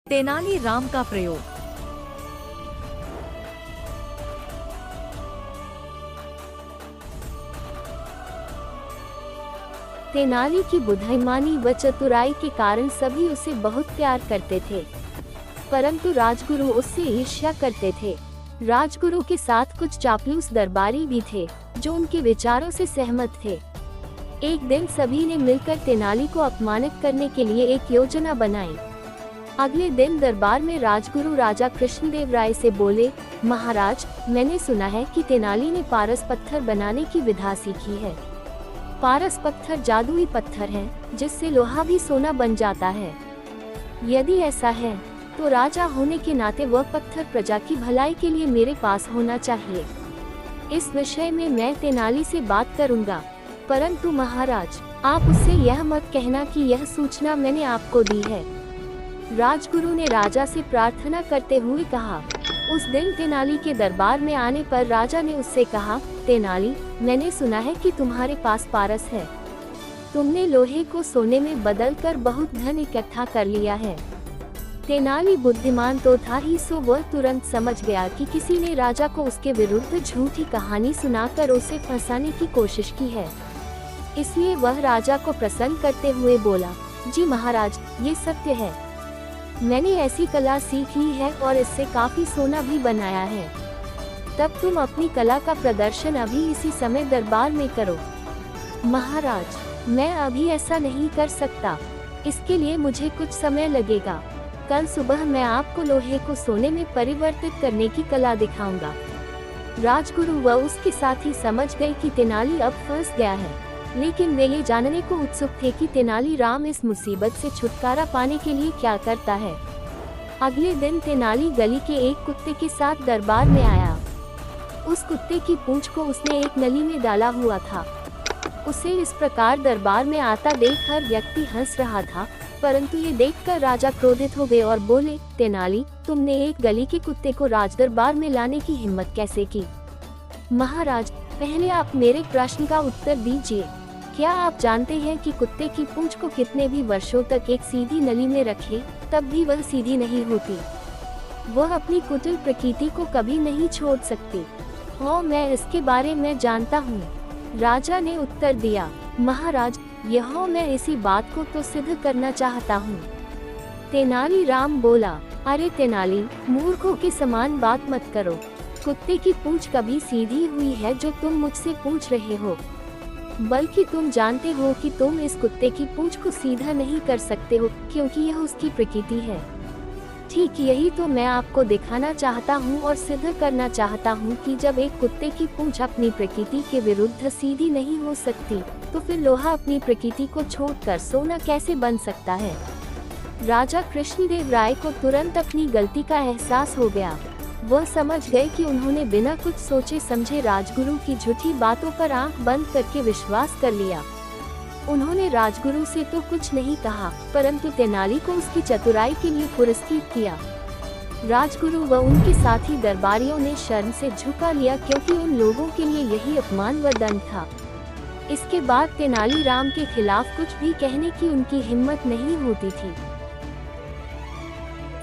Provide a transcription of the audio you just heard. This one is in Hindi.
तेनाली राम का प्रयोग। तेनाली की बुद्धिमानी व चतुराई के कारण सभी उसे बहुत प्यार करते थे, परंतु राजगुरु उससे ईर्ष्या करते थे। राजगुरु के साथ कुछ चापलूस दरबारी भी थे, जो उनके विचारों से सहमत थे। एक दिन सभी ने मिलकर तेनाली को अपमानित करने के लिए एक योजना बनाई। अगले दिन दरबार में राजगुरु राजा कृष्णदेव राय से बोले, महाराज, मैंने सुना है कि तेनाली ने पारस पत्थर बनाने की विधा सीखी है। पारस पत्थर जादुई पत्थर है, जिससे लोहा भी सोना बन जाता है। यदि ऐसा है तो राजा होने के नाते वह पत्थर प्रजा की भलाई के लिए मेरे पास होना चाहिए। इस विषय में मैं तेनाली से बात करूंगा, परंतु महाराज, आप उससे यह मत कहना कि यह सूचना मैंने आपको दी है। राजगुरु ने राजा से प्रार्थना करते हुए कहा। उस दिन तेनाली के दरबार में आने पर राजा ने उससे कहा, तेनाली, मैंने सुना है कि तुम्हारे पास पारस है। तुमने लोहे को सोने में बदलकर बहुत धन इकट्ठा कर लिया है। तेनाली बुद्धिमान तो था ही, सो वह तुरंत समझ गया कि किसी ने राजा को उसके विरुद्ध झूठी कहानी सुनाकर उसे फंसाने की कोशिश की है। इसलिए वह राजा को प्रसन्न करते हुए बोला, जी महाराज, ये सत्य है। मैंने ऐसी कला सीख ली है और इससे काफी सोना भी बनाया है। तब तुम अपनी कला का प्रदर्शन अभी इसी समय दरबार में करो। महाराज, मैं अभी ऐसा नहीं कर सकता, इसके लिए मुझे कुछ समय लगेगा। कल सुबह मैं आपको लोहे को सोने में परिवर्तित करने की कला दिखाऊंगा। राजगुरु व उसके साथी समझ गए कि तेनाली अब फंस गया है, लेकिन वे ये जानने को उत्सुक थे कि तेनाली राम इस मुसीबत से छुटकारा पाने के लिए क्या करता है। अगले दिन तेनाली गली के एक कुत्ते के साथ दरबार में आया। उस कुत्ते की पूंछ को उसने एक नली में डाला हुआ था। उसे इस प्रकार दरबार में आता देख हर व्यक्ति हंस रहा था, परंतु ये देखकर राजा क्रोधित हो गए और बोले, तेनाली, तुमने एक गली के कुत्ते को राजदरबार में लाने की हिम्मत कैसे की? महाराज, पहले आप मेरे प्रश्न का उत्तर दीजिए। क्या आप जानते हैं कि कुत्ते की पूंछ को कितने भी वर्षों तक एक सीधी नली में रखे, तब भी वह सीधी नहीं होती। वह अपनी कुटिल प्रकृति को कभी नहीं छोड़ सकती। हाँ, मैं इसके बारे में जानता हूँ, राजा ने उत्तर दिया। महाराज, यहाँ मैं इसी बात को तो सिद्ध करना चाहता हूँ। तेनाली राम बोला, अरे तेनाली, मूर्खों के समान बात मत करो। कुत्ते की पूंछ कभी सीधी हुई है जो तुम मुझसे पूछ रहे हो, बल्कि तुम जानते हो कि तुम इस कुत्ते की पूंछ को सीधा नहीं कर सकते हो, क्योंकि यह उसकी प्रकृति है। ठीक यही तो मैं आपको दिखाना चाहता हूँ और सिद्ध करना चाहता हूँ कि जब एक कुत्ते की पूंछ अपनी प्रकृति के विरुद्ध सीधी नहीं हो सकती, तो फिर लोहा अपनी प्रकृति को छोड़कर सोना कैसे बन सकता है। राजा कृष्णदेव राय को तुरंत अपनी गलती का एहसास हो गया। वह समझ गए कि उन्होंने बिना कुछ सोचे समझे राजगुरु की झूठी बातों पर आंख बंद करके विश्वास कर लिया। उन्होंने राजगुरु से तो कुछ नहीं कहा, परंतु तेनाली को उसकी चतुराई के लिए पुरस्कृत किया। राजगुरु व उनके साथी दरबारियों ने शर्म से झुका लिया, क्योंकि उन लोगों के लिए यही अपमान व दंड था। इसके बाद तेनाली राम के खिलाफ कुछ भी कहने की उनकी हिम्मत नहीं होती थी।